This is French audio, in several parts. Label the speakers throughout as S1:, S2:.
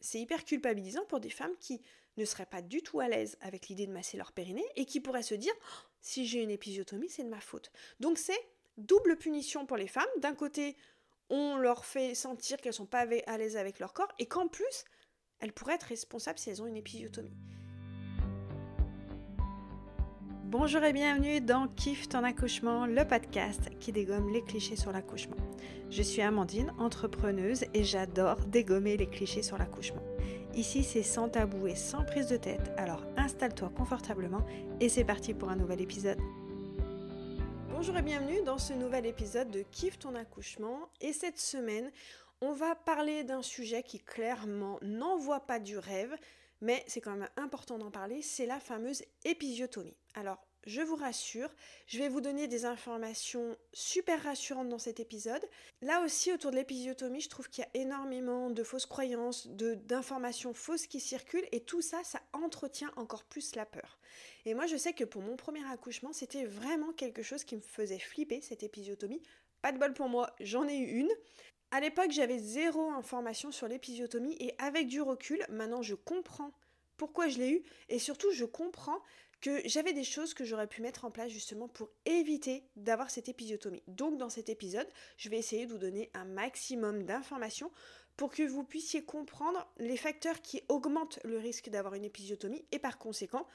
S1: c'est hyper culpabilisant pour des femmes qui ne seraient pas du tout à l'aise avec l'idée de masser leur périnée et qui pourraient se dire oh, si j'ai une épisiotomie, c'est de ma faute. Donc c'est double punition pour les femmes. D'un côté, on leur fait sentir qu'elles ne sont pas à l'aise avec leur corps et qu'en plus, elles pourraient être responsables si elles ont une épisiotomie. Bonjour et bienvenue dans Kiffe ton accouchement, le podcast qui dégomme les clichés sur l'accouchement. Je suis Amandine, entrepreneuse et j'adore dégommer les clichés sur l'accouchement. Ici c'est sans tabou et sans prise de tête, alors installe-toi confortablement et c'est parti pour un nouvel épisode. Bonjour et bienvenue dans ce nouvel épisode de Kiffe ton accouchement et cette semaine on va parler d'un sujet qui clairement n'envoie pas du rêve, mais c'est quand même important d'en parler, c'est la fameuse épisiotomie. Alors, je vous rassure, je vais vous donner des informations super rassurantes dans cet épisode. Là aussi, autour de l'épisiotomie, je trouve qu'il y a énormément de fausses croyances, d'informations fausses qui circulent, et tout ça, ça entretient encore plus la peur. Et moi, je sais que pour mon premier accouchement, c'était vraiment quelque chose qui me faisait flipper, cette épisiotomie. Pas de bol pour moi, j'en ai eu une. À l'époque, j'avais zéro information sur l'épisiotomie et avec du recul, maintenant je comprends pourquoi je l'ai eu et surtout je comprends que j'avais des choses que j'aurais pu mettre en place justement pour éviter d'avoir cette épisiotomie. Donc dans cet épisode, je vais essayer de vous donner un maximum d'informations pour que vous puissiez comprendre les facteurs qui augmentent le risque d'avoir une épisiotomie et par conséquent,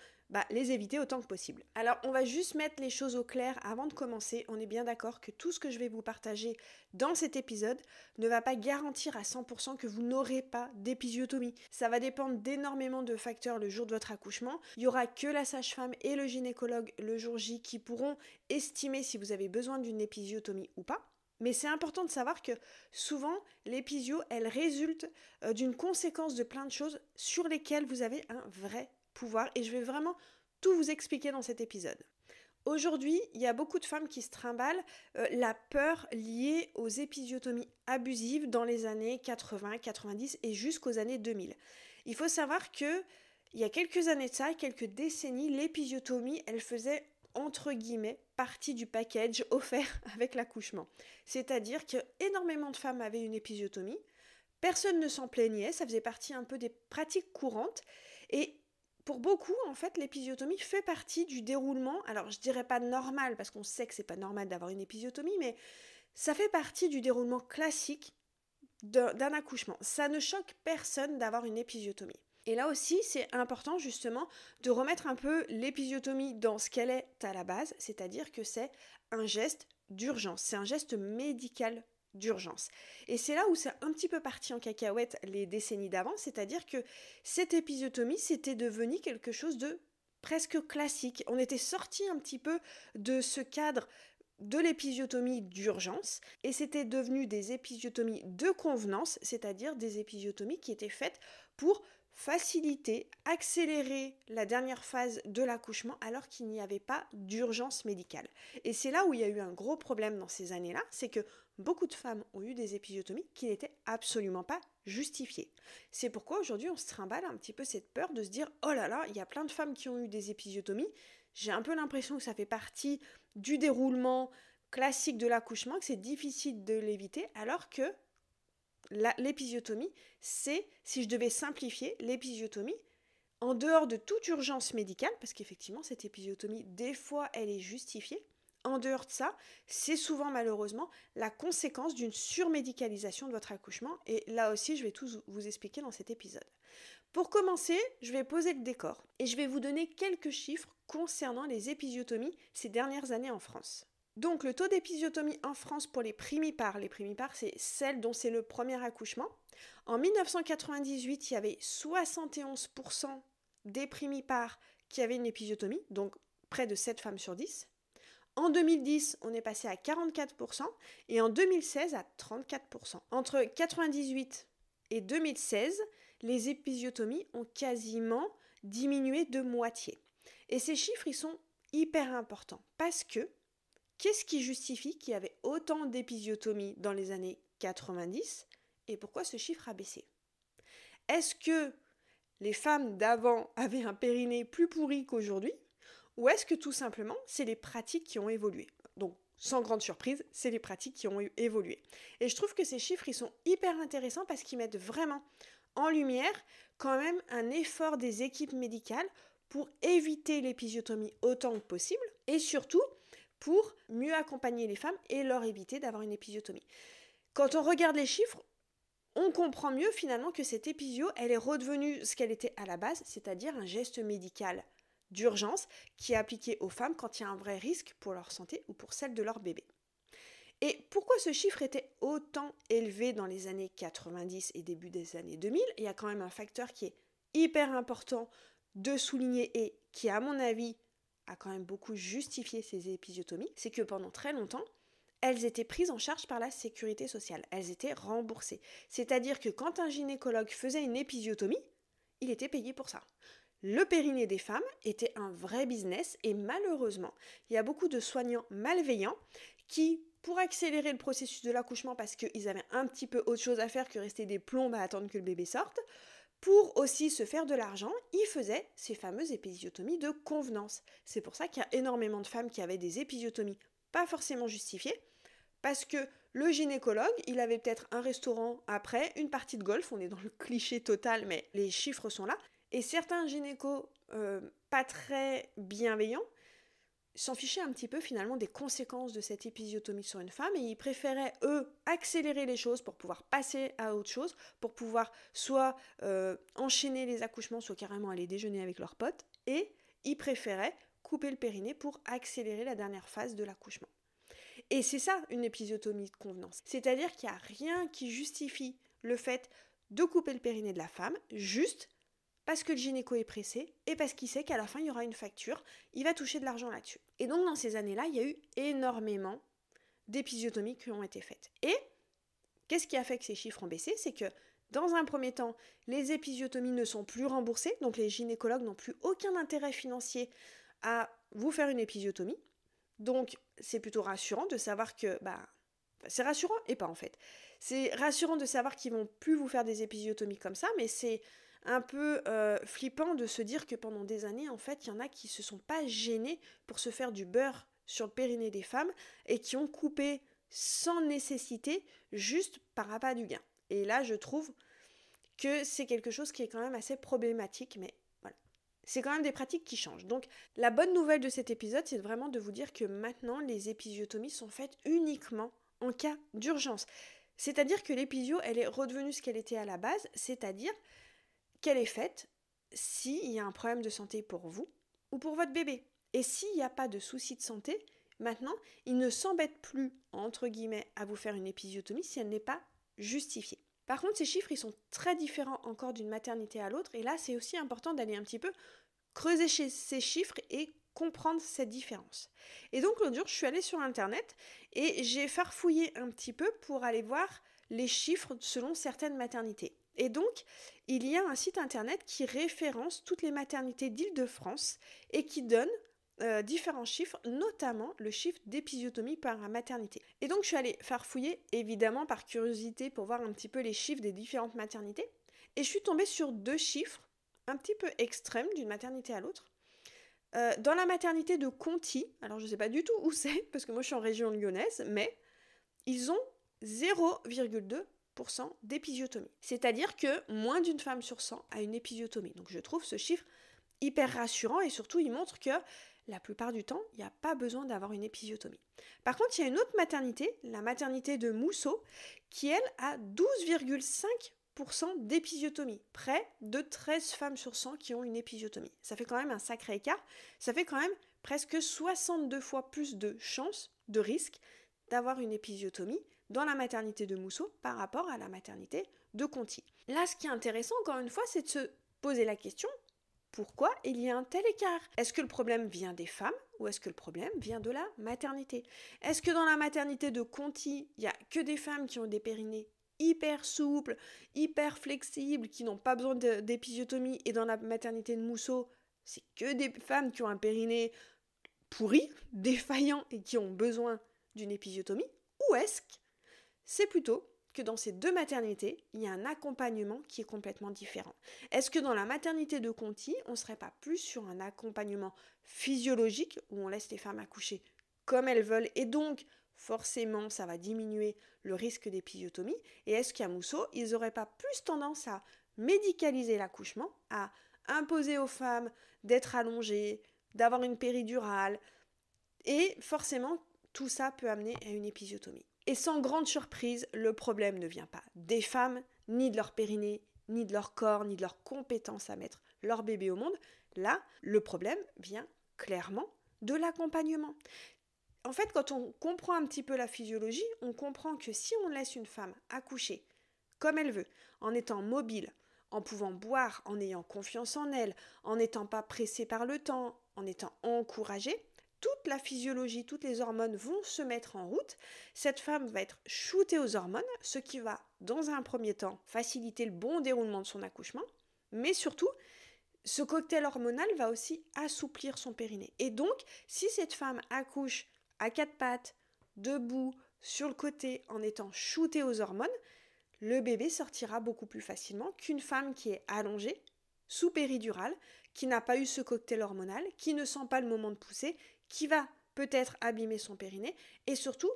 S1: les éviter autant que possible. Alors on va juste mettre les choses au clair avant de commencer. On est bien d'accord que tout ce que je vais vous partager dans cet épisode ne va pas garantir à 100% que vous n'aurez pas d'épisiotomie. Ça va dépendre d'énormément de facteurs le jour de votre accouchement. Il n'y aura que la sage-femme et le gynécologue le jour J qui pourront estimer si vous avez besoin d'une épisiotomie ou pas. Mais c'est important de savoir que souvent, l'épisio, elle résulte d'une conséquence de plein de choses sur lesquelles vous avez un vrai pouvoir et je vais vraiment tout vous expliquer dans cet épisode. Aujourd'hui, il y a beaucoup de femmes qui se trimballent la peur liée aux épisiotomies abusives dans les années 80, 90 et jusqu'aux années 2000. Il faut savoir que il y a quelques années de ça, quelques décennies, l'épisiotomie, elle faisait entre guillemets partie du package offert avec l'accouchement. C'est-à-dire que énormément de femmes avaient une épisiotomie, personne ne s'en plaignait, ça faisait partie un peu des pratiques courantes et pour beaucoup, en fait, l'épisiotomie fait partie du déroulement, alors je dirais pas normal, parce qu'on sait que c'est pas normal d'avoir une épisiotomie, mais ça fait partie du déroulement classique d'un accouchement. Ça ne choque personne d'avoir une épisiotomie. Et là aussi, c'est important justement de remettre un peu l'épisiotomie dans ce qu'elle est à la base, c'est-à-dire que c'est un geste d'urgence, c'est un geste médical d'urgence. Et c'est là où c'est un petit peu parti en cacahuète les décennies d'avant, c'est-à-dire que cette épisiotomie, c'était devenu quelque chose de presque classique. On était sorti un petit peu de ce cadre de l'épisiotomie d'urgence et c'était devenu des épisiotomies de convenance, c'est-à-dire des épisiotomies qui étaient faites pour faciliter, accélérer la dernière phase de l'accouchement alors qu'il n'y avait pas d'urgence médicale. Et c'est là où il y a eu un gros problème dans ces années-là, c'est que beaucoup de femmes ont eu des épisiotomies qui n'étaient absolument pas justifiées. C'est pourquoi aujourd'hui on se trimballe un petit peu cette peur de se dire « Oh là là, il y a plein de femmes qui ont eu des épisiotomies, j'ai un peu l'impression que ça fait partie du déroulement classique de l'accouchement, que c'est difficile de l'éviter, alors que l'épisiotomie, c'est, si je devais simplifier, l'épisiotomie, en dehors de toute urgence médicale, parce qu'effectivement, cette épisiotomie, des fois, elle est justifiée, en dehors de ça, c'est souvent malheureusement la conséquence d'une surmédicalisation de votre accouchement, et là aussi, je vais tout vous expliquer dans cet épisode. Pour commencer, je vais poser le décor, et je vais vous donner quelques chiffres concernant les épisiotomies ces dernières années en France. Donc le taux d'épisiotomie en France pour les primipares c'est celles dont c'est le premier accouchement. En 1998, il y avait 71% des primipares qui avaient une épisiotomie, donc près de 7 femmes sur 10. En 2010, on est passé à 44% et en 2016 à 34%. Entre 1998 et 2016, les épisiotomies ont quasiment diminué de moitié. Et ces chiffres, ils sont hyper importants parce que qu'est-ce qui justifie qu'il y avait autant d'épisiotomies dans les années 90 et pourquoi ce chiffre a baissé? Est-ce que les femmes d'avant avaient un périnée plus pourri qu'aujourd'hui ou est-ce que tout simplement c'est les pratiques qui ont évolué? Donc sans grande surprise, c'est les pratiques qui ont évolué. Et je trouve que ces chiffres ils sont hyper intéressants parce qu'ils mettent vraiment en lumière quand même un effort des équipes médicales pour éviter l'épisiotomie autant que possible et surtout pour mieux accompagner les femmes et leur éviter d'avoir une épisiotomie. Quand on regarde les chiffres, on comprend mieux finalement que cette épisio, elle est redevenue ce qu'elle était à la base, c'est-à-dire un geste médical d'urgence qui est appliqué aux femmes quand il y a un vrai risque pour leur santé ou pour celle de leur bébé. Et pourquoi ce chiffre était autant élevé dans les années 90 et début des années 2000 ? Il y a quand même un facteur qui est hyper important de souligner et qui, à mon avis, a quand même beaucoup justifié ces épisiotomies, c'est que pendant très longtemps, elles étaient prises en charge par la sécurité sociale. Elles étaient remboursées. C'est-à-dire que quand un gynécologue faisait une épisiotomie, il était payé pour ça. Le périnée des femmes était un vrai business et malheureusement, il y a beaucoup de soignants malveillants qui, pour accélérer le processus de l'accouchement parce qu'ils avaient un petit peu autre chose à faire que rester des plombes à attendre que le bébé sorte, pour aussi se faire de l'argent, ils faisaient ces fameuses épisiotomies de convenance. C'est pour ça qu'il y a énormément de femmes qui avaient des épisiotomies pas forcément justifiées, parce que le gynécologue, il avait peut-être un restaurant après, une partie de golf, on est dans le cliché total, mais les chiffres sont là, et certains gynécos pas très bienveillants s'en fichaient un petit peu finalement des conséquences de cette épisiotomie sur une femme et ils préféraient, eux, accélérer les choses pour pouvoir passer à autre chose, pour pouvoir soit enchaîner les accouchements, soit carrément aller déjeuner avec leurs potes, et ils préféraient couper le périnée pour accélérer la dernière phase de l'accouchement. Et c'est ça une épisiotomie de convenance, c'est-à-dire qu'il n'y a rien qui justifie le fait de couper le périnée de la femme, juste parce que le gynéco est pressé et parce qu'il sait qu'à la fin, il y aura une facture, il va toucher de l'argent là-dessus. Et donc, dans ces années-là, il y a eu énormément d'épisiotomies qui ont été faites. Et qu'est-ce qui a fait que ces chiffres ont baissé ? C'est que, dans un premier temps, les épisiotomies ne sont plus remboursées, donc les gynécologues n'ont plus aucun intérêt financier à vous faire une épisiotomie. Donc, c'est plutôt rassurant de savoir que, c'est rassurant et pas en fait. C'est rassurant de savoir qu'ils vont plus vous faire des épisiotomies comme ça, mais c'est un peu flippant de se dire que pendant des années, en fait, il y en a qui se sont pas gênés pour se faire du beurre sur le périnée des femmes et qui ont coupé sans nécessité, juste par appât du gain. Et là, je trouve que c'est quelque chose qui est quand même assez problématique, mais voilà. C'est quand même des pratiques qui changent. Donc, la bonne nouvelle de cet épisode, c'est vraiment de vous dire que maintenant, les épisiotomies sont faites uniquement en cas d'urgence. C'est-à-dire que l'épisio, elle est redevenue ce qu'elle était à la base, c'est-à-dire qu'elle est faite s'il y a un problème de santé pour vous ou pour votre bébé. Et s'il n'y a pas de souci de santé, maintenant, il ne s'embête plus, entre guillemets, à vous faire une épisiotomie si elle n'est pas justifiée. Par contre, ces chiffres, ils sont très différents encore d'une maternité à l'autre, et là, c'est aussi important d'aller un petit peu creuser ces chiffres et comprendre cette différence. Et donc, l'autre jour, je suis allée sur Internet et j'ai farfouillé un petit peu pour aller voir les chiffres selon certaines maternités. Et donc, il y a un site internet qui référence toutes les maternités d'Île-de-France et qui donne différents chiffres, notamment le chiffre d'épisiotomie par maternité. Et donc, je suis allée farfouiller, évidemment, par curiosité, pour voir un petit peu les chiffres des différentes maternités. Et je suis tombée sur 2 chiffres un petit peu extrêmes d'une maternité à l'autre. Dans la maternité de Conty, alors je ne sais pas du tout où c'est, parce que moi je suis en région lyonnaise, mais ils ont 0,2% d'épisiotomie. C'est-à-dire que moins d'une femme sur 100 a une épisiotomie. Donc je trouve ce chiffre hyper rassurant et surtout il montre que la plupart du temps, il n'y a pas besoin d'avoir une épisiotomie. Par contre, il y a une autre maternité, la maternité de Mousseau, qui elle a 12,5% d'épisiotomie. Près de 13 femmes sur 100 qui ont une épisiotomie. Ça fait quand même un sacré écart. Ça fait quand même presque 62 fois plus de chances, de risque d'avoir une épisiotomie dans la maternité de Mousseau par rapport à la maternité de Conty. Là, ce qui est intéressant, encore une fois, c'est de se poser la question, pourquoi il y a un tel écart ? Est-ce que le problème vient des femmes ou est-ce que le problème vient de la maternité ? Est-ce que dans la maternité de Conty, il n'y a que des femmes qui ont des périnées hyper souples, hyper flexibles, qui n'ont pas besoin d'épisiotomie, et dans la maternité de Mousseau, c'est que des femmes qui ont un périnée pourri, défaillant et qui ont besoin d'une épisiotomie ? Ou est-ce que c'est plutôt que dans ces 2 maternités, il y a un accompagnement qui est complètement différent. Est-ce que dans la maternité de Conty, on ne serait pas plus sur un accompagnement physiologique où on laisse les femmes accoucher comme elles veulent et donc forcément ça va diminuer le risque d'épisiotomie? Et est-ce qu'à Mousseau, ils n'auraient pas plus tendance à médicaliser l'accouchement, à imposer aux femmes d'être allongées, d'avoir une péridurale, et forcément, tout ça peut amener à une épisiotomie. Et sans grande surprise, le problème ne vient pas des femmes, ni de leur périnée, ni de leur corps, ni de leur compétence à mettre leur bébé au monde. Là, le problème vient clairement de l'accompagnement. En fait, quand on comprend un petit peu la physiologie, on comprend que si on laisse une femme accoucher comme elle veut, en étant mobile, en pouvant boire, en ayant confiance en elle, en n'étant pas pressée par le temps, en étant encouragée, toute la physiologie, toutes les hormones vont se mettre en route. Cette femme va être shootée aux hormones, ce qui va, dans un premier temps, faciliter le bon déroulement de son accouchement, mais surtout, ce cocktail hormonal va aussi assouplir son périnée. Et donc, si cette femme accouche à quatre pattes, debout, sur le côté, en étant shootée aux hormones, le bébé sortira beaucoup plus facilement qu'une femme qui est allongée, sous péridurale, qui n'a pas eu ce cocktail hormonal, qui ne sent pas le moment de pousser, qui va peut-être abîmer son périnée, et surtout,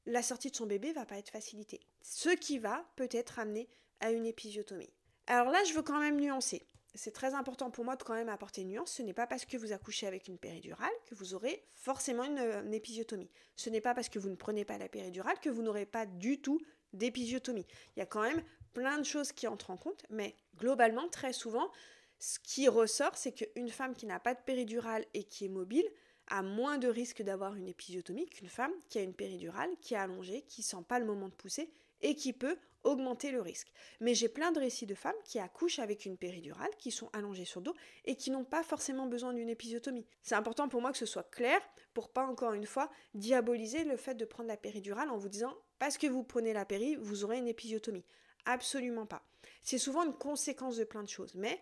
S1: la sortie de son bébé va pas être facilitée. Ce qui va peut-être amener à une épisiotomie. Alors là, je veux quand même nuancer. C'est très important pour moi de quand même apporter une nuance. Ce n'est pas parce que vous accouchez avec une péridurale que vous aurez forcément une épisiotomie. Ce n'est pas parce que vous ne prenez pas la péridurale que vous n'aurez pas du tout d'épisiotomie. Il y a quand même plein de choses qui entrent en compte, mais globalement, très souvent, ce qui ressort, c'est qu'une femme qui n'a pas de péridurale et qui est mobile a moins de risque d'avoir une épisiotomie qu'une femme qui a une péridurale, qui est allongée, qui ne sent pas le moment de pousser et qui peut augmenter le risque. Mais j'ai plein de récits de femmes qui accouchent avec une péridurale, qui sont allongées sur le dos et qui n'ont pas forcément besoin d'une épisiotomie. C'est important pour moi que ce soit clair pour pas encore une fois diaboliser le fait de prendre la péridurale en vous disant parce que vous prenez la péri, vous aurez une épisiotomie. Absolument pas. C'est souvent une conséquence de plein de choses, mais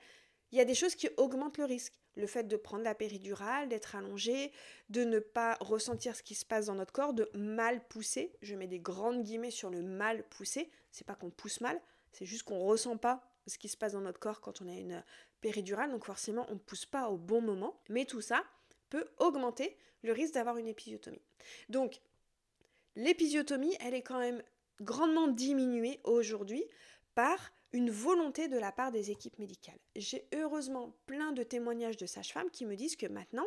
S1: il y a des choses qui augmentent le risque. Le fait de prendre la péridurale, d'être allongé, de ne pas ressentir ce qui se passe dans notre corps, de mal pousser. Je mets des grandes guillemets sur le mal pousser. C'est pas qu'on pousse mal, c'est juste qu'on ressent pas ce qui se passe dans notre corps quand on a une péridurale. Donc forcément, on ne pousse pas au bon moment. Mais tout ça peut augmenter le risque d'avoir une épisiotomie. Donc, l'épisiotomie, elle est quand même grandement diminuée aujourd'hui par une volonté de la part des équipes médicales. J'ai heureusement plein de témoignages de sages-femmes qui me disent que maintenant,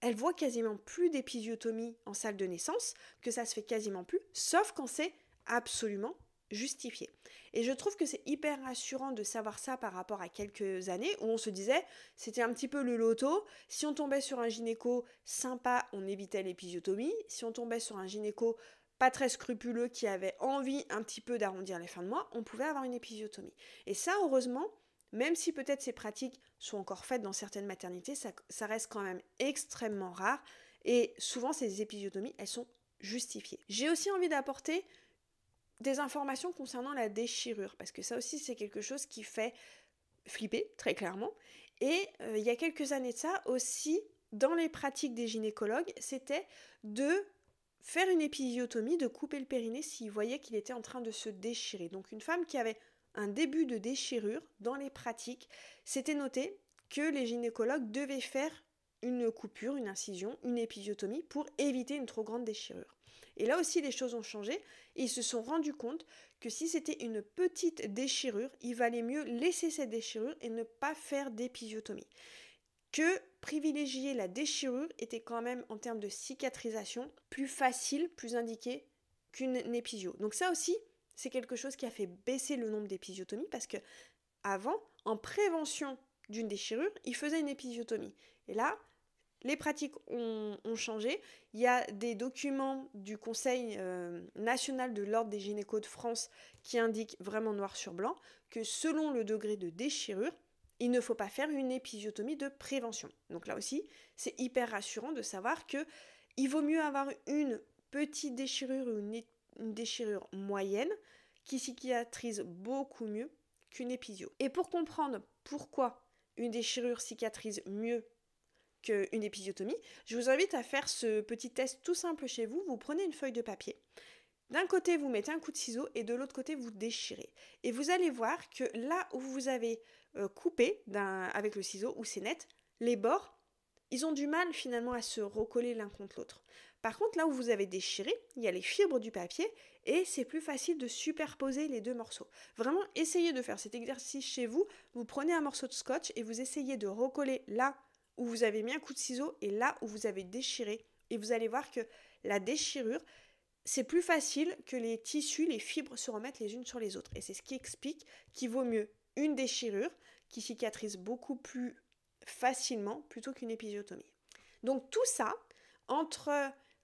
S1: elles voient quasiment plus d'épisiotomie en salle de naissance, que ça se fait quasiment plus, sauf quand c'est absolument justifié. Et je trouve que c'est hyper rassurant de savoir ça par rapport à quelques années où on se disait, c'était un petit peu le loto, si on tombait sur un gynéco sympa, on évitait l'épisiotomie, si on tombait sur un gynéco pas très scrupuleux, qui avait envie un petit peu d'arrondir les fins de mois, on pouvait avoir une épisiotomie. Et ça, heureusement, même si peut-être ces pratiques sont encore faites dans certaines maternités, ça reste quand même extrêmement rare. Et souvent, ces épisiotomies, elles sont justifiées. J'ai aussi envie d'apporter des informations concernant la déchirure, parce que ça aussi, c'est quelque chose qui fait flipper, très clairement. Et il y a quelques années de ça, aussi, dans les pratiques des gynécologues, c'était de faire une épisiotomie, de couper le périnée s'il voyait qu'il était en train de se déchirer. Donc une femme qui avait un début de déchirure dans les pratiques, c'était noté que les gynécologues devaient faire une coupure, une incision, une épisiotomie pour éviter une trop grande déchirure. Et là aussi, les choses ont changé et ils se sont rendus compte que si c'était une petite déchirure, il valait mieux laisser cette déchirure et ne pas faire d'épisiotomie. Que privilégier la déchirure était quand même, en termes de cicatrisation, plus facile, plus indiqué qu'une épisio. Donc ça aussi, c'est quelque chose qui a fait baisser le nombre d'épisiotomies parce que avant, en prévention d'une déchirure, il faisait une épisiotomie. Et là, les pratiques ont changé. Il y a des documents du Conseil national de l'Ordre des gynécos de France qui indiquent vraiment noir sur blanc que selon le degré de déchirure, il ne faut pas faire une épisiotomie de prévention. Donc là aussi, c'est hyper rassurant de savoir qu'il vaut mieux avoir une petite déchirure ou une déchirure moyenne qui cicatrise beaucoup mieux qu'une épisio. Et pour comprendre pourquoi une déchirure cicatrise mieux qu'une épisiotomie, je vous invite à faire ce petit test tout simple chez vous. Vous prenez une feuille de papier. D'un côté, vous mettez un coup de ciseau et de l'autre côté, vous déchirez. Et vous allez voir que là où vous avez coupé avec le ciseau, où c'est net, les bords, ils ont du mal finalement à se recoller l'un contre l'autre. Par contre, là où vous avez déchiré, il y a les fibres du papier et c'est plus facile de superposer les deux morceaux. Vraiment, essayez de faire cet exercice chez vous. Vous prenez un morceau de scotch et vous essayez de recoller là où vous avez mis un coup de ciseau et là où vous avez déchiré. Et vous allez voir que la déchirure, c'est plus facile que les tissus, les fibres se remettent les unes sur les autres. Et c'est ce qui explique qu'il vaut mieux une déchirure qui cicatrise beaucoup plus facilement plutôt qu'une épisiotomie. Donc tout ça, entre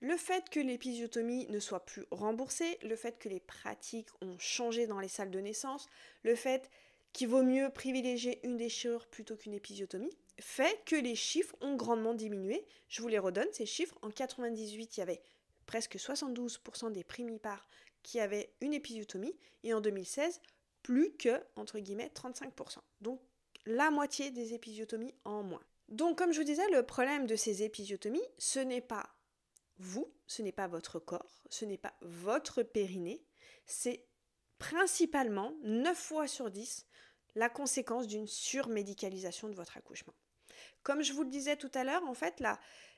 S1: le fait que l'épisiotomie ne soit plus remboursée, le fait que les pratiques ont changé dans les salles de naissance, le fait qu'il vaut mieux privilégier une déchirure plutôt qu'une épisiotomie, fait que les chiffres ont grandement diminué. Je vous les redonne, ces chiffres. En 1998, il y avait presque 72% des primipares qui avaient une épisiotomie, et en 2016, plus que, entre guillemets, 35%. Donc la moitié des épisiotomies en moins. Donc comme je vous disais, le problème de ces épisiotomies, ce n'est pas vous, ce n'est pas votre corps, ce n'est pas votre périnée, c'est principalement 9 fois sur 10 la conséquence d'une surmédicalisation de votre accouchement. Comme je vous le disais tout à l'heure, en fait,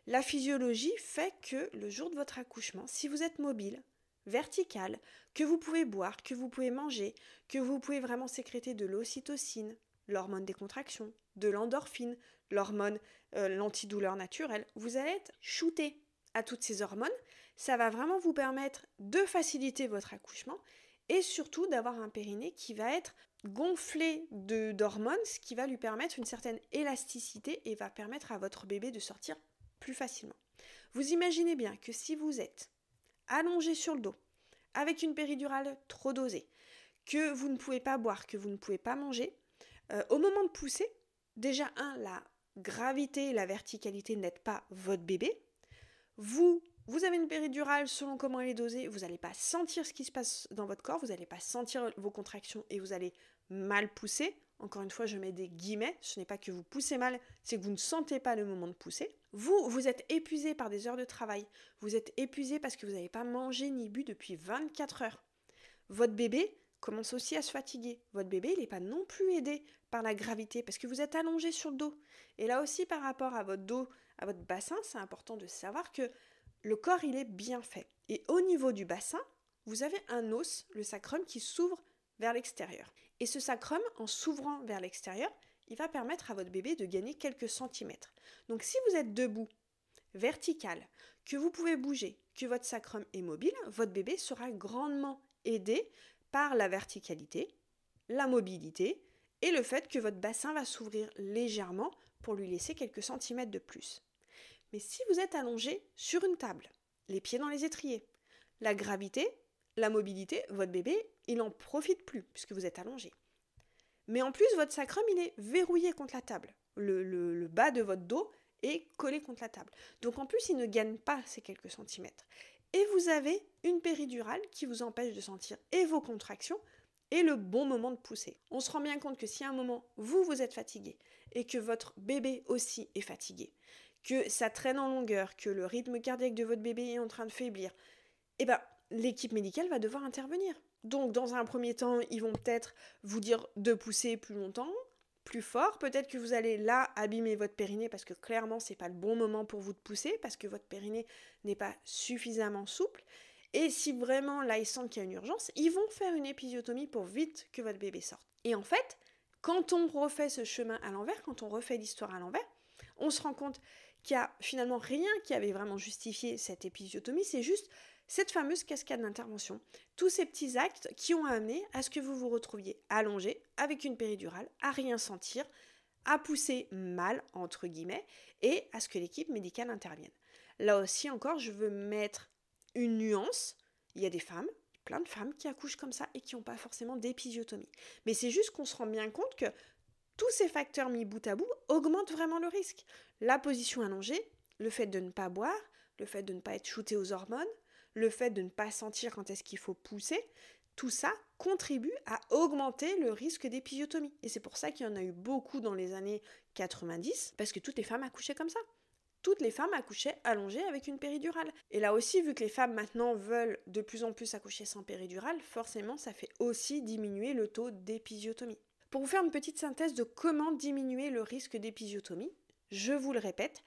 S1: la physiologie fait que le jour de votre accouchement, si vous êtes mobile, vertical, que vous pouvez boire, que vous pouvez manger, que vous pouvez vraiment sécréter de l'ocytocine, l'hormone des contractions, de l'endorphine, l'hormone, l'antidouleur naturelle, vous allez être shooté à toutes ces hormones. Ça va vraiment vous permettre de faciliter votre accouchement et surtout d'avoir un périnée qui va être gonflé d'hormones, ce qui va lui permettre une certaine élasticité et va permettre à votre bébé de sortir plus facilement. Vous imaginez bien que si vous êtes allongé sur le dos, avec une péridurale trop dosée, que vous ne pouvez pas boire, que vous ne pouvez pas manger, au moment de pousser, déjà la gravité et la verticalité n'aident pas votre bébé. Vous avez une péridurale, selon comment elle est dosée, vous n'allez pas sentir ce qui se passe dans votre corps, vous n'allez pas sentir vos contractions et vous allez mal pousser. Encore une fois, je mets des guillemets, ce n'est pas que vous poussez mal, c'est que vous ne sentez pas le moment de pousser. Vous êtes épuisé par des heures de travail, vous êtes épuisé parce que vous n'avez pas mangé ni bu depuis 24 heures. Votre bébé commence aussi à se fatiguer. Votre bébé, il n'est pas non plus aidé par la gravité parce que vous êtes allongé sur le dos. Et là aussi, par rapport à votre dos, à votre bassin, c'est important de savoir que le corps, il est bien fait. Et au niveau du bassin, vous avez un os, le sacrum, qui s'ouvre vers l'extérieur. Et ce sacrum, en s'ouvrant vers l'extérieur, il va permettre à votre bébé de gagner quelques centimètres. Donc si vous êtes debout, vertical, que vous pouvez bouger, que votre sacrum est mobile, votre bébé sera grandement aidé par la verticalité, la mobilité et le fait que votre bassin va s'ouvrir légèrement pour lui laisser quelques centimètres de plus. Mais si vous êtes allongé sur une table, les pieds dans les étriers, la gravité, la mobilité, votre bébé, il n'en profite plus puisque vous êtes allongé. Mais en plus, votre sacrum, il est verrouillé contre la table. Le bas de votre dos est collé contre la table. Donc en plus, il ne gagne pas ces quelques centimètres. Et vous avez une péridurale qui vous empêche de sentir et vos contractions et le bon moment de pousser. On se rend bien compte que si à un moment, vous êtes fatigué et que votre bébé aussi est fatigué, que ça traîne en longueur, que le rythme cardiaque de votre bébé est en train de faiblir, l'équipe médicale va devoir intervenir. Donc, dans un premier temps, ils vont peut-être vous dire de pousser plus longtemps, plus fort. Peut-être que vous allez là abîmer votre périnée parce que clairement, c'est pas le bon moment pour vous de pousser parce que votre périnée n'est pas suffisamment souple. Et si vraiment là, ils sentent qu'il y a une urgence, ils vont faire une épisiotomie pour vite que votre bébé sorte. Et en fait, quand on refait ce chemin à l'envers, quand on refait l'histoire à l'envers, on se rend compte qu'il n'y a finalement rien qui avait vraiment justifié cette épisiotomie, c'est juste cette fameuse cascade d'intervention, tous ces petits actes qui ont amené à ce que vous vous retrouviez allongé avec une péridurale, à rien sentir, à pousser mal, entre guillemets, et à ce que l'équipe médicale intervienne. Là aussi encore, je veux mettre une nuance, il y a des femmes, plein de femmes qui accouchent comme ça et qui n'ont pas forcément d'épisiotomie. Mais c'est juste qu'on se rend bien compte que tous ces facteurs mis bout à bout augmentent vraiment le risque. La position allongée, le fait de ne pas boire, le fait de ne pas être shooté aux hormones, le fait de ne pas sentir quand est-ce qu'il faut pousser, tout ça contribue à augmenter le risque d'épisiotomie. Et c'est pour ça qu'il y en a eu beaucoup dans les années 90, parce que toutes les femmes accouchaient comme ça. Toutes les femmes accouchaient allongées avec une péridurale. Et là aussi, vu que les femmes maintenant veulent de plus en plus accoucher sans péridurale, forcément ça fait aussi diminuer le taux d'épisiotomie. Pour vous faire une petite synthèse de comment diminuer le risque d'épisiotomie, je vous le répète,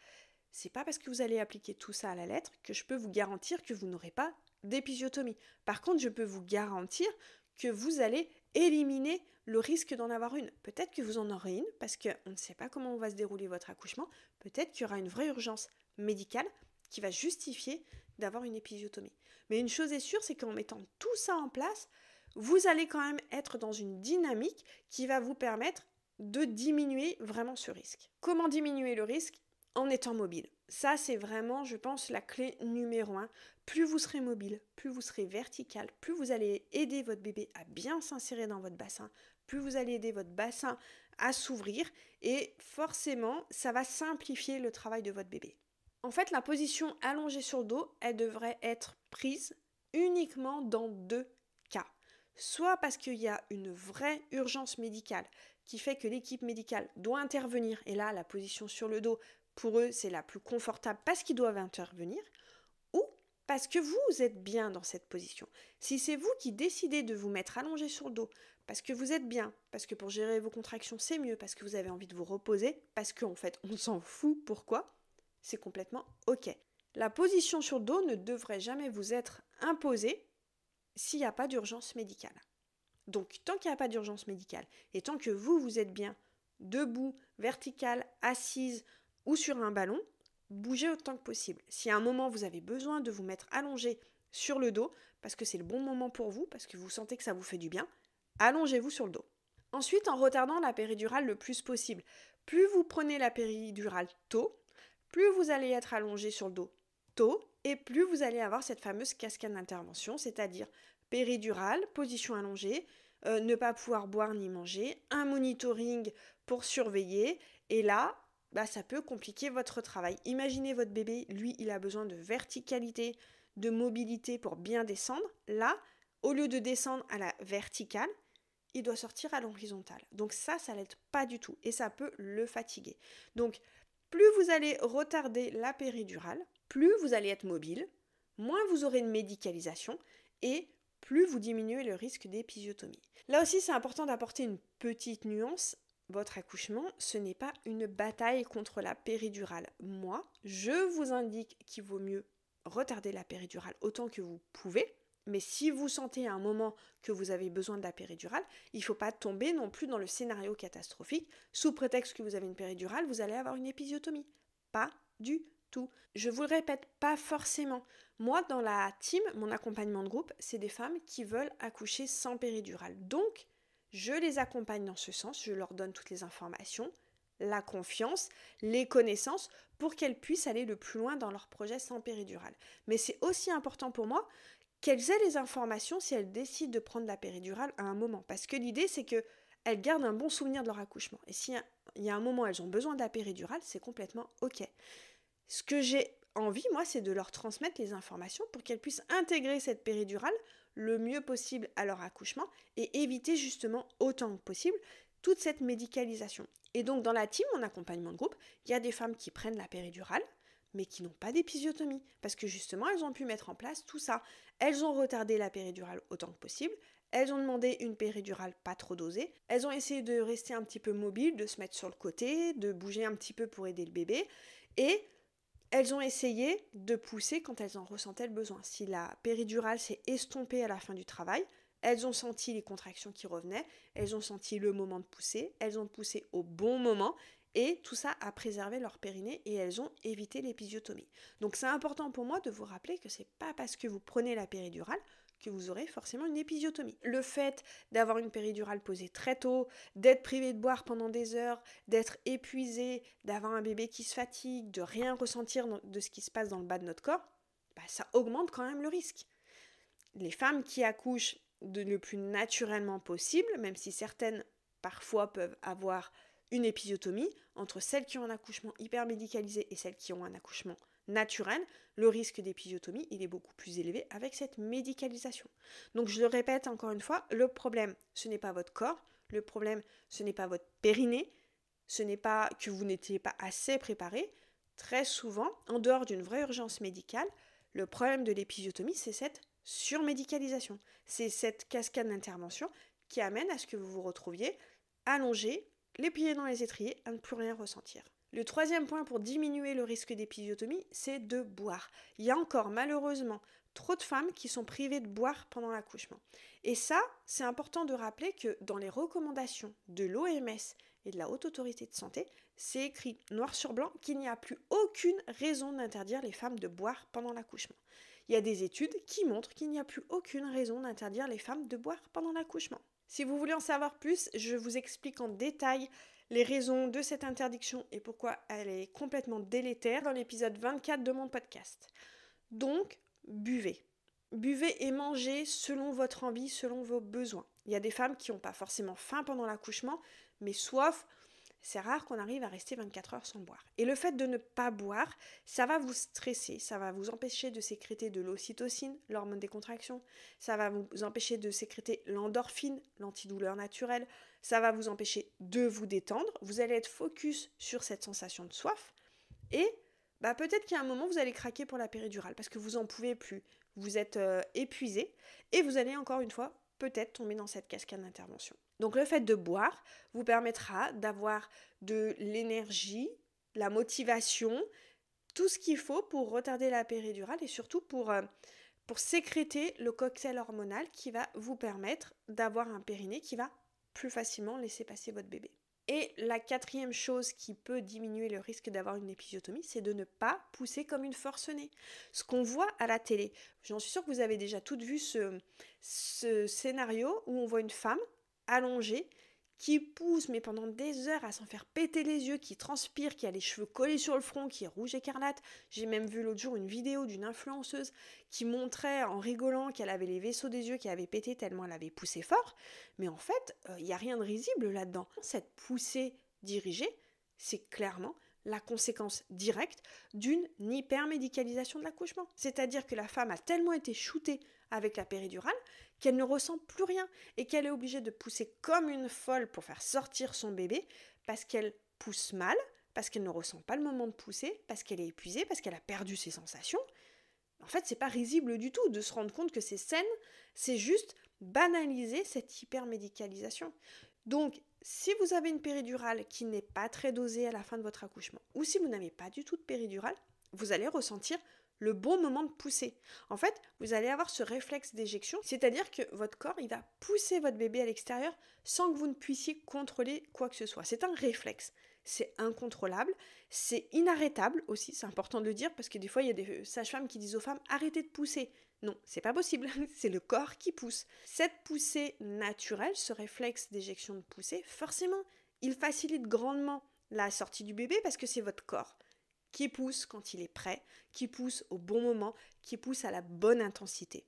S1: c'est pas parce que vous allez appliquer tout ça à la lettre que je peux vous garantir que vous n'aurez pas d'épisiotomie. Par contre, je peux vous garantir que vous allez éliminer le risque d'en avoir une. Peut-être que vous en aurez une parce qu'on ne sait pas comment va se dérouler votre accouchement. Peut-être qu'il y aura une vraie urgence médicale qui va justifier d'avoir une épisiotomie. Mais une chose est sûre, c'est qu'en mettant tout ça en place, vous allez quand même être dans une dynamique qui va vous permettre de diminuer vraiment ce risque. Comment diminuer le risque ? En étant mobile. Ça, c'est vraiment, je pense, la clé numéro 1. Plus vous serez mobile, plus vous serez vertical, plus vous allez aider votre bébé à bien s'insérer dans votre bassin, plus vous allez aider votre bassin à s'ouvrir et forcément, ça va simplifier le travail de votre bébé. En fait, la position allongée sur le dos, elle devrait être prise uniquement dans 2 cas. Soit parce qu'il y a une vraie urgence médicale qui fait que l'équipe médicale doit intervenir, et là, la position sur le dos, pour eux, c'est la plus confortable parce qu'ils doivent intervenir, ou parce que vous êtes bien dans cette position. Si c'est vous qui décidez de vous mettre allongé sur le dos, parce que vous êtes bien, parce que pour gérer vos contractions, c'est mieux, parce que vous avez envie de vous reposer, parce qu'en fait, on s'en fout, pourquoi ? C'est complètement OK. La position sur le dos ne devrait jamais vous être imposée s'il n'y a pas d'urgence médicale. Donc, tant qu'il n'y a pas d'urgence médicale, et tant que vous êtes bien debout, vertical, assise, ou sur un ballon, bougez autant que possible. Si à un moment vous avez besoin de vous mettre allongé sur le dos, parce que c'est le bon moment pour vous, parce que vous sentez que ça vous fait du bien, allongez-vous sur le dos. Ensuite, en retardant la péridurale le plus possible. Plus vous prenez la péridurale tôt, plus vous allez être allongé sur le dos tôt, et plus vous allez avoir cette fameuse cascade d'intervention, c'est-à-dire péridurale, position allongée, ne pas pouvoir boire ni manger, un monitoring pour surveiller, et là, ça peut compliquer votre travail. Imaginez votre bébé, lui, il a besoin de verticalité, de mobilité pour bien descendre. Là, au lieu de descendre à la verticale, il doit sortir à l'horizontale. Donc ça l'aide pas du tout et ça peut le fatiguer. Donc, plus vous allez retarder la péridurale, plus vous allez être mobile, moins vous aurez de médicalisation et plus vous diminuez le risque d'épisiotomie. Là aussi, c'est important d'apporter une petite nuance. Votre accouchement, ce n'est pas une bataille contre la péridurale. Moi, je vous indique qu'il vaut mieux retarder la péridurale autant que vous pouvez, mais si vous sentez à un moment que vous avez besoin de la péridurale, il ne faut pas tomber non plus dans le scénario catastrophique. Sous prétexte que vous avez une péridurale, vous allez avoir une épisiotomie. Pas du tout. Je vous le répète, pas forcément. Moi, dans la team, mon accompagnement de groupe, c'est des femmes qui veulent accoucher sans péridurale. Donc, je les accompagne dans ce sens, je leur donne toutes les informations, la confiance, les connaissances pour qu'elles puissent aller le plus loin dans leur projet sans péridurale. Mais c'est aussi important pour moi qu'elles aient les informations si elles décident de prendre la péridurale à un moment. Parce que l'idée, c'est qu'elles gardent un bon souvenir de leur accouchement. Et s'il y a un moment où elles ont besoin de la péridurale, c'est complètement OK. Ce que j'ai envie, moi, c'est de leur transmettre les informations pour qu'elles puissent intégrer cette péridurale le mieux possible à leur accouchement et éviter justement autant que possible toute cette médicalisation. Et donc dans la team, mon accompagnement de groupe, il y a des femmes qui prennent la péridurale mais qui n'ont pas d'épisiotomie parce que justement elles ont pu mettre en place tout ça. Elles ont retardé la péridurale autant que possible, elles ont demandé une péridurale pas trop dosée, elles ont essayé de rester un petit peu mobiles, de se mettre sur le côté, de bouger un petit peu pour aider le bébé et elles ont essayé de pousser quand elles en ressentaient le besoin. Si la péridurale s'est estompée à la fin du travail, elles ont senti les contractions qui revenaient, elles ont senti le moment de pousser, elles ont poussé au bon moment et tout ça a préservé leur périnée et elles ont évité l'épisiotomie. Donc c'est important pour moi de vous rappeler que c'est pas parce que vous prenez la péridurale que vous aurez forcément une épisiotomie. Le fait d'avoir une péridurale posée très tôt, d'être privé de boire pendant des heures, d'être épuisé, d'avoir un bébé qui se fatigue, de rien ressentir de ce qui se passe dans le bas de notre corps, ça augmente quand même le risque. Les femmes qui accouchent le plus naturellement possible, même si certaines parfois peuvent avoir une épisiotomie, entre celles qui ont un accouchement hyper médicalisé et celles qui ont un accouchement naturel, le risque d'épisiotomie, il est beaucoup plus élevé avec cette médicalisation. Donc je le répète encore une fois, le problème, ce n'est pas votre corps, le problème, ce n'est pas votre périnée, ce n'est pas que vous n'étiez pas assez préparé. Très souvent, en dehors d'une vraie urgence médicale, le problème de l'épisiotomie, c'est cette surmédicalisation. C'est cette cascade d'intervention qui amène à ce que vous vous retrouviez allongé, les pieds dans les étriers, à ne plus rien ressentir. Le troisième point pour diminuer le risque d'épisiotomie, c'est de boire. Il y a encore malheureusement trop de femmes qui sont privées de boire pendant l'accouchement. Et ça, c'est important de rappeler que dans les recommandations de l'OMS et de la Haute Autorité de Santé, c'est écrit noir sur blanc qu'il n'y a plus aucune raison d'interdire les femmes de boire pendant l'accouchement. Il y a des études qui montrent qu'il n'y a plus aucune raison d'interdire les femmes de boire pendant l'accouchement. Si vous voulez en savoir plus, je vous explique en détail les raisons de cette interdiction et pourquoi elle est complètement délétère dans l'épisode 24 de mon podcast. Donc, buvez. Buvez et mangez selon votre envie, selon vos besoins. Il y a des femmes qui n'ont pas forcément faim pendant l'accouchement, mais soif. C'est rare qu'on arrive à rester 24 heures sans boire. Et le fait de ne pas boire, ça va vous stresser, ça va vous empêcher de sécréter de l'ocytocine, l'hormone des contractions, ça va vous empêcher de sécréter l'endorphine, l'antidouleur naturelle, ça va vous empêcher de vous détendre, vous allez être focus sur cette sensation de soif, et peut-être qu'à un moment vous allez craquer pour la péridurale, parce que vous n'en pouvez plus, vous êtes épuisé, et vous allez encore une fois peut-être tomber dans cette cascade d'intervention. Donc le fait de boire vous permettra d'avoir de l'énergie, la motivation, tout ce qu'il faut pour retarder la péridurale et surtout pour sécréter le cocktail hormonal qui va vous permettre d'avoir un périnée qui va plus facilement laisser passer votre bébé. Et la quatrième chose qui peut diminuer le risque d'avoir une épisiotomie, c'est de ne pas pousser comme une forcenée. Ce qu'on voit à la télé, j'en suis sûre que vous avez déjà toutes vu ce scénario où on voit une femme allongée qui pousse mais pendant des heures à s'en faire péter les yeux, qui transpire, qui a les cheveux collés sur le front, qui est rouge écarlate. J'ai même vu l'autre jour une vidéo d'une influenceuse qui montrait en rigolant qu'elle avait les vaisseaux des yeux qui avaient pété tellement elle avait poussé fort. Mais en fait, il n'y a rien de risible là-dedans. Cette poussée dirigée, c'est clairement la conséquence directe d'une hypermédicalisation de l'accouchement. C'est-à-dire que la femme a tellement été shootée avec la péridurale qu'elle ne ressent plus rien et qu'elle est obligée de pousser comme une folle pour faire sortir son bébé parce qu'elle pousse mal, parce qu'elle ne ressent pas le moment de pousser, parce qu'elle est épuisée, parce qu'elle a perdu ses sensations. En fait, c'est pas risible du tout de se rendre compte que c'est saine, c'est juste banaliser cette hypermédicalisation. Donc, si vous avez une péridurale qui n'est pas très dosée à la fin de votre accouchement, ou si vous n'avez pas du tout de péridurale, vous allez ressentir le bon moment de pousser. En fait, vous allez avoir ce réflexe d'éjection, c'est-à-dire que votre corps, il va pousser votre bébé à l'extérieur sans que vous ne puissiez contrôler quoi que ce soit. C'est un réflexe. C'est incontrôlable, c'est inarrêtable aussi, c'est important de le dire, parce que des fois, il y a des sages-femmes qui disent aux femmes « arrêtez de pousser ». Non, c'est pas possible, c'est le corps qui pousse. Cette poussée naturelle, ce réflexe d'éjection de poussée, forcément, il facilite grandement la sortie du bébé parce que c'est votre corps qui pousse quand il est prêt, qui pousse au bon moment, qui pousse à la bonne intensité.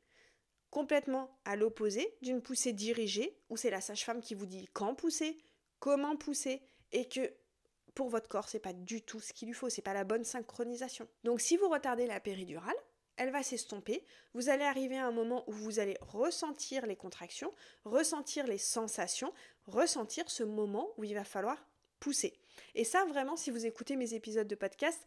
S1: Complètement à l'opposé d'une poussée dirigée, où c'est la sage-femme qui vous dit quand pousser, comment pousser, et que pour votre corps, c'est pas du tout ce qu'il lui faut, c'est pas la bonne synchronisation. Donc si vous retardez la péridurale, elle va s'estomper, vous allez arriver à un moment où vous allez ressentir les contractions, ressentir les sensations, ressentir ce moment où il va falloir pousser. Et ça, vraiment, si vous écoutez mes épisodes de podcast,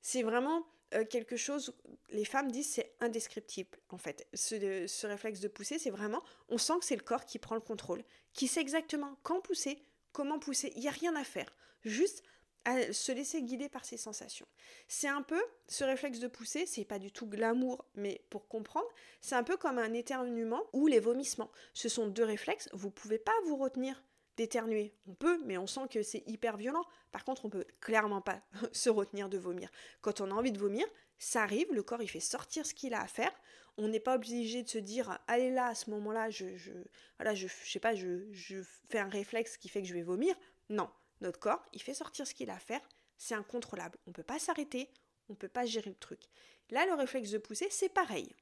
S1: c'est vraiment quelque chose, les femmes disent c'est indescriptible en fait. Ce réflexe de pousser, c'est vraiment, on sent que c'est le corps qui prend le contrôle, qui sait exactement quand pousser, comment pousser, il n'y a rien à faire, juste à se laisser guider par ses sensations. C'est un peu, ce réflexe de pousser, c'est pas du tout glamour, mais pour comprendre, c'est un peu comme un éternuement ou les vomissements. Ce sont deux réflexes, vous pouvez pas vous retenir d'éternuer. On peut, mais on sent que c'est hyper violent. Par contre, on peut clairement pas se retenir de vomir. Quand on a envie de vomir, ça arrive, le corps il fait sortir ce qu'il a à faire. On n'est pas obligé de se dire, allez là, à ce moment-là, je fais un réflexe qui fait que je vais vomir. Non. Notre corps, il fait sortir ce qu'il a à faire, c'est incontrôlable. On ne peut pas s'arrêter, on ne peut pas gérer le truc. Là, le réflexe de pousser, c'est pareil.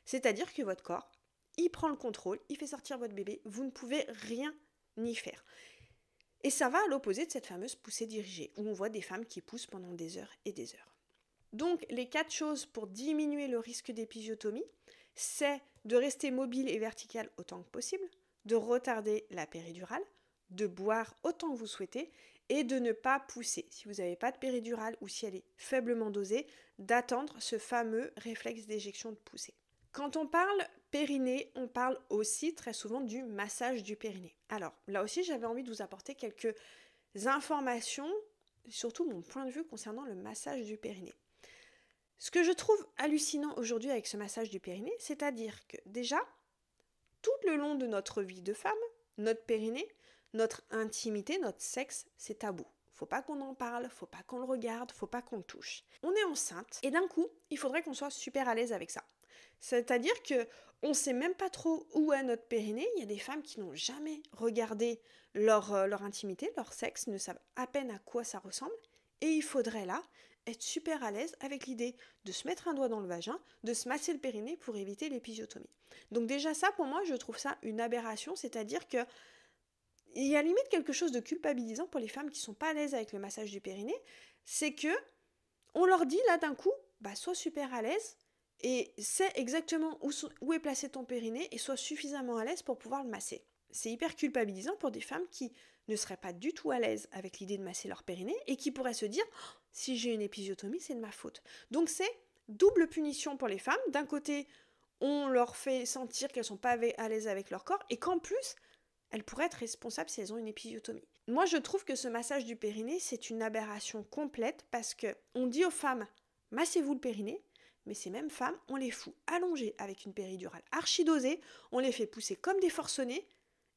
S1: C'est-à-dire que votre corps, il prend le contrôle, il fait sortir votre bébé, vous ne pouvez rien y faire. Et ça va à l'opposé de cette fameuse poussée dirigée, où on voit des femmes qui poussent pendant des heures et des heures. Donc, les 4 choses pour diminuer le risque d'épisiotomie, c'est de rester mobile et vertical autant que possible, de retarder la péridurale, de boire autant que vous souhaitez et de ne pas pousser. Si vous n'avez pas de péridurale ou si elle est faiblement dosée, d'attendre ce fameux réflexe d'éjection de poussée. Quand on parle périnée, on parle aussi très souvent du massage du périnée. Alors là aussi, j'avais envie de vous apporter quelques informations surtout mon point de vue concernant le massage du périnée. Ce que je trouve hallucinant aujourd'hui avec ce massage du périnée, c'est-à-dire que déjà, tout le long de notre vie de femme, notre périnée, notre intimité, notre sexe, c'est tabou. Faut pas qu'on en parle, faut pas qu'on le regarde, faut pas qu'on le touche. On est enceinte et d'un coup, il faudrait qu'on soit super à l'aise avec ça. C'est-à-dire que on sait même pas trop où est notre périnée. Il y a des femmes qui n'ont jamais regardé leur intimité, leur sexe, ne savent à peine à quoi ça ressemble. Et il faudrait là être super à l'aise avec l'idée de se mettre un doigt dans le vagin, de se masser le périnée pour éviter l'épisiotomie. Donc déjà ça, pour moi, je trouve ça une aberration, c'est-à-dire que il y a limite quelque chose de culpabilisant pour les femmes qui sont pas à l'aise avec le massage du périnée, c'est que on leur dit là d'un coup, sois super à l'aise et sais exactement où est placé ton périnée et sois suffisamment à l'aise pour pouvoir le masser. C'est hyper culpabilisant pour des femmes qui ne seraient pas du tout à l'aise avec l'idée de masser leur périnée et qui pourraient se dire oh, si j'ai une épisiotomie, c'est de ma faute. Donc c'est double punition pour les femmes. D'un côté, on leur fait sentir qu'elles ne sont pas à l'aise avec leur corps et qu'en plus, elles pourraient être responsables si elles ont une épisiotomie. Moi, je trouve que ce massage du périnée, c'est une aberration complète parce qu'on dit aux femmes, massez-vous le périnée, mais ces mêmes femmes, on les fout allongées avec une péridurale archidosée, on les fait pousser comme des forcenés,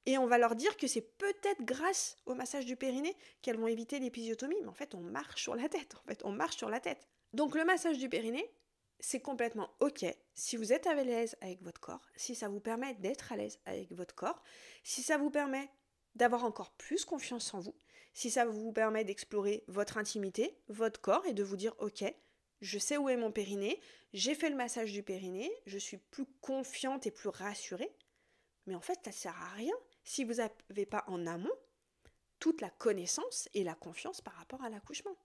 S1: et on va leur dire que c'est peut-être grâce au massage du périnée qu'elles vont éviter l'épisiotomie, mais en fait, on marche sur la tête. Donc le massage du périnée, c'est complètement ok si vous êtes à l'aise avec votre corps, si ça vous permet d'être à l'aise avec votre corps, si ça vous permet d'avoir encore plus confiance en vous, si ça vous permet d'explorer votre intimité, votre corps et de vous dire ok, je sais où est mon périnée, j'ai fait le massage du périnée, je suis plus confiante et plus rassurée, mais en fait ça ne sert à rien si vous n'avez pas en amont toute la connaissance et la confiance par rapport à l'accouchement.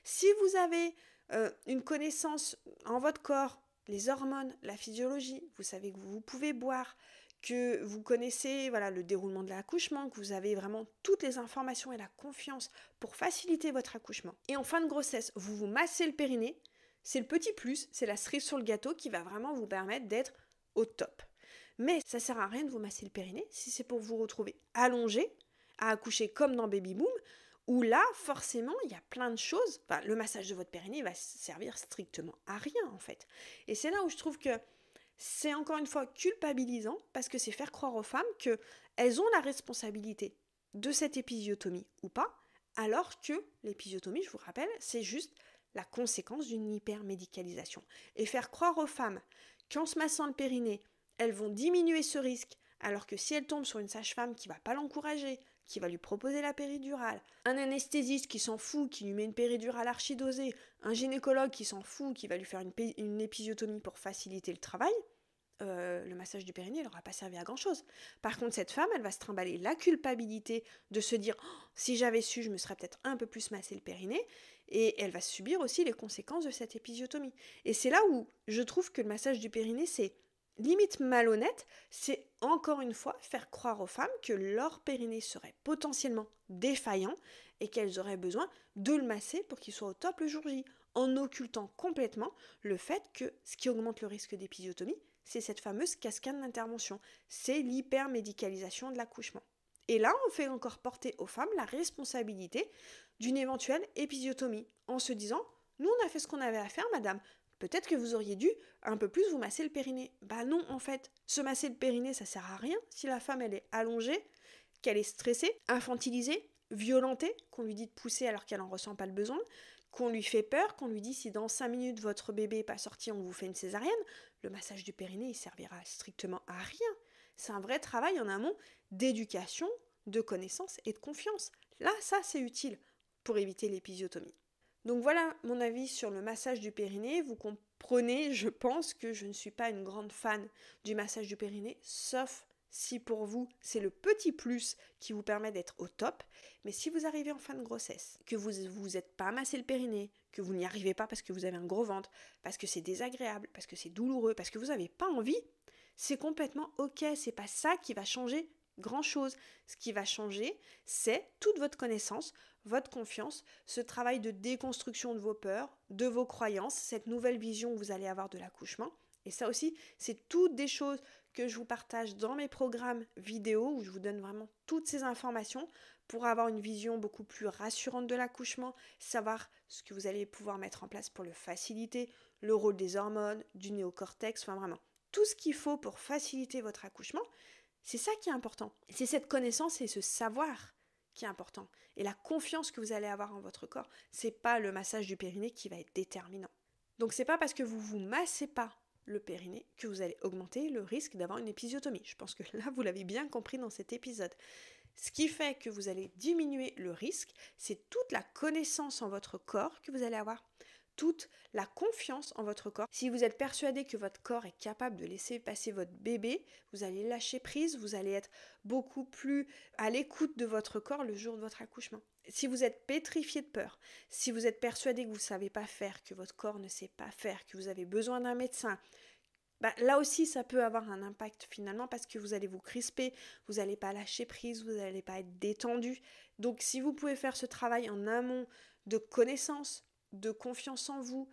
S1: Si vous avez une connaissance en votre corps, les hormones, la physiologie, vous savez que vous pouvez boire, que vous connaissez le déroulement de l'accouchement, que vous avez vraiment toutes les informations et la confiance pour faciliter votre accouchement. Et en fin de grossesse, vous vous massez le périnée, c'est le petit plus, c'est la cerise sur le gâteau qui va vraiment vous permettre d'être au top. Mais ça sert à rien de vous masser le périnée si c'est pour vous retrouver allongé, à accoucher comme dans Baby Boom, où là, forcément, il y a plein de choses. Le massage de votre périnée va servir strictement à rien, en fait. Et c'est là où je trouve que c'est encore une fois culpabilisant, parce que c'est faire croire aux femmes qu'elles ont la responsabilité de cette épisiotomie ou pas, alors que l'épisiotomie, je vous rappelle, c'est juste la conséquence d'une hypermédicalisation. Et faire croire aux femmes qu'en se massant le périnée, elles vont diminuer ce risque, alors que si elles tombent sur une sage-femme qui ne va pas l'encourager, qui va lui proposer la péridurale, un anesthésiste qui s'en fout, qui lui met une péridurale archidosée, un gynécologue qui s'en fout, qui va lui faire une épisiotomie pour faciliter le travail, le massage du périnée n'aura pas servi à grand-chose. Par contre, cette femme, elle va se trimballer la culpabilité de se dire oh, si j'avais su, je me serais peut-être un peu plus massé le périnée, et elle va subir aussi les conséquences de cette épisiotomie. Et c'est là où je trouve que le massage du périnée, c'est limite malhonnête, c'est encore une fois faire croire aux femmes que leur périnée serait potentiellement défaillant et qu'elles auraient besoin de le masser pour qu'il soit au top le jour J, en occultant complètement le fait que ce qui augmente le risque d'épisiotomie, c'est cette fameuse cascade d'intervention, c'est l'hypermédicalisation de l'accouchement. Et là, on fait encore porter aux femmes la responsabilité d'une éventuelle épisiotomie, en se disant « Nous, on a fait ce qu'on avait à faire, madame. Peut-être que vous auriez dû un peu plus vous masser le périnée. » Bah non, en fait. Se masser le périnée, ça sert à rien si la femme, elle est allongée, qu'elle est stressée, infantilisée, violentée, qu'on lui dit de pousser alors qu'elle n'en ressent pas le besoin, qu'on lui fait peur, qu'on lui dit si dans 5 minutes votre bébé n'est pas sorti, on vous fait une césarienne. Le massage du périnée, il servira strictement à rien. C'est un vrai travail en amont d'éducation, de connaissance et de confiance. Là, ça, c'est utile pour éviter l'épisiotomie. Donc voilà mon avis sur le massage du périnée. Vous comprenez, je pense que je ne suis pas une grande fan du massage du périnée, sauf si pour vous c'est le petit plus qui vous permet d'être au top. Mais si vous arrivez en fin de grossesse, que vous êtes pas massé le périnée, que vous n'y arrivez pas parce que vous avez un gros ventre, parce que c'est désagréable, parce que c'est douloureux, parce que vous n'avez pas envie, c'est complètement ok, c'est pas ça qui va changer grand-chose. Ce qui va changer, c'est toute votre connaissance, votre confiance, ce travail de déconstruction de vos peurs, de vos croyances, cette nouvelle vision que vous allez avoir de l'accouchement. Et ça aussi, c'est toutes des choses que je vous partage dans mes programmes vidéo où je vous donne vraiment toutes ces informations pour avoir une vision beaucoup plus rassurante de l'accouchement, savoir ce que vous allez pouvoir mettre en place pour le faciliter, le rôle des hormones, du néocortex, enfin vraiment tout ce qu'il faut pour faciliter votre accouchement. C'est ça qui est important. C'est cette connaissance et ce savoir qui est important. Et la confiance que vous allez avoir en votre corps, c'est pas le massage du périnée qui va être déterminant. Donc c'est pas parce que vous massez pas le périnée que vous allez augmenter le risque d'avoir une épisiotomie. Je pense que là, vous l'avez bien compris dans cet épisode. Ce qui fait que vous allez diminuer le risque, c'est toute la connaissance en votre corps que vous allez avoir, toute la confiance en votre corps. Si vous êtes persuadé que votre corps est capable de laisser passer votre bébé, vous allez lâcher prise, vous allez être beaucoup plus à l'écoute de votre corps le jour de votre accouchement. Si vous êtes pétrifié de peur, si vous êtes persuadé que vous ne savez pas faire, que votre corps ne sait pas faire, que vous avez besoin d'un médecin, là aussi ça peut avoir un impact finalement parce que vous allez vous crisper, vous n'allez pas lâcher prise, vous n'allez pas être détendu. Donc si vous pouvez faire ce travail en amont de connaissance, de confiance en vous,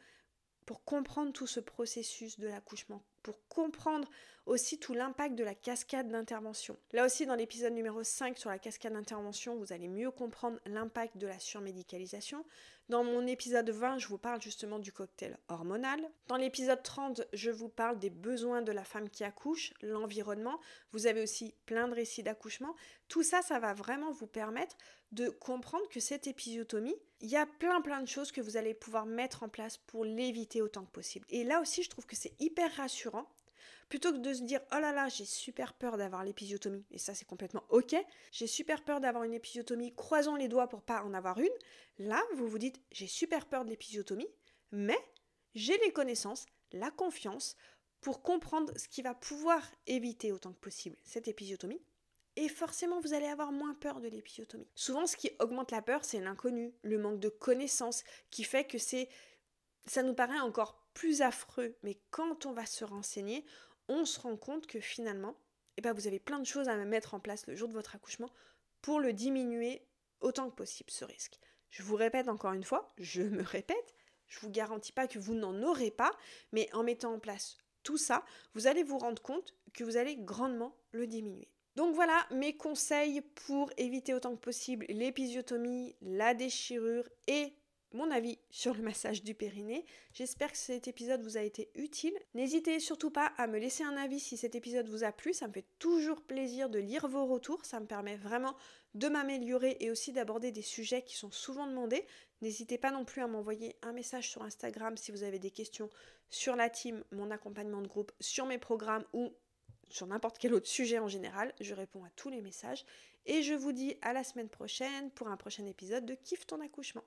S1: pour comprendre tout ce processus de l'accouchement, pour comprendre aussi tout l'impact de la cascade d'intervention. Là aussi, dans l'épisode numéro 5 sur la cascade d'intervention, vous allez mieux comprendre l'impact de la surmédicalisation. Dans mon épisode 20, je vous parle justement du cocktail hormonal. Dans l'épisode 30, je vous parle des besoins de la femme qui accouche, l'environnement. Vous avez aussi plein de récits d'accouchement. Tout ça, ça va vraiment vous permettre de comprendre que cette épisiotomie, il y a plein de choses que vous allez pouvoir mettre en place pour l'éviter autant que possible. Et là aussi, je trouve que c'est hyper rassurant. Plutôt que de se dire « Oh là là, j'ai super peur d'avoir l'épisiotomie », et ça c'est complètement ok, j'ai super peur d'avoir une épisiotomie, croisons les doigts pour pas en avoir une, là vous vous dites « J'ai super peur de l'épisiotomie, mais j'ai les connaissances, la confiance pour comprendre ce qui va pouvoir éviter autant que possible cette épisiotomie. » Et forcément, vous allez avoir moins peur de l'épisiotomie. Souvent, ce qui augmente la peur, c'est l'inconnu, le manque de connaissances, qui fait que ça nous paraît encore plus affreux. Mais quand on va se renseigner, on se rend compte que finalement, vous avez plein de choses à mettre en place le jour de votre accouchement pour le diminuer autant que possible, ce risque. Je vous répète encore une fois, je me répète, je vous garantis pas que vous n'en aurez pas, mais en mettant en place tout ça, vous allez vous rendre compte que vous allez grandement le diminuer. Donc voilà mes conseils pour éviter autant que possible l'épisiotomie, la déchirure et mon avis sur le massage du périnée. J'espère que cet épisode vous a été utile. N'hésitez surtout pas à me laisser un avis si cet épisode vous a plu. Ça me fait toujours plaisir de lire vos retours. Ça me permet vraiment de m'améliorer et aussi d'aborder des sujets qui sont souvent demandés. N'hésitez pas non plus à m'envoyer un message sur Instagram si vous avez des questions sur la team, mon accompagnement de groupe, sur mes programmes ou sur n'importe quel autre sujet en général. Je réponds à tous les messages et je vous dis à la semaine prochaine pour un prochain épisode de Kiffe ton accouchement.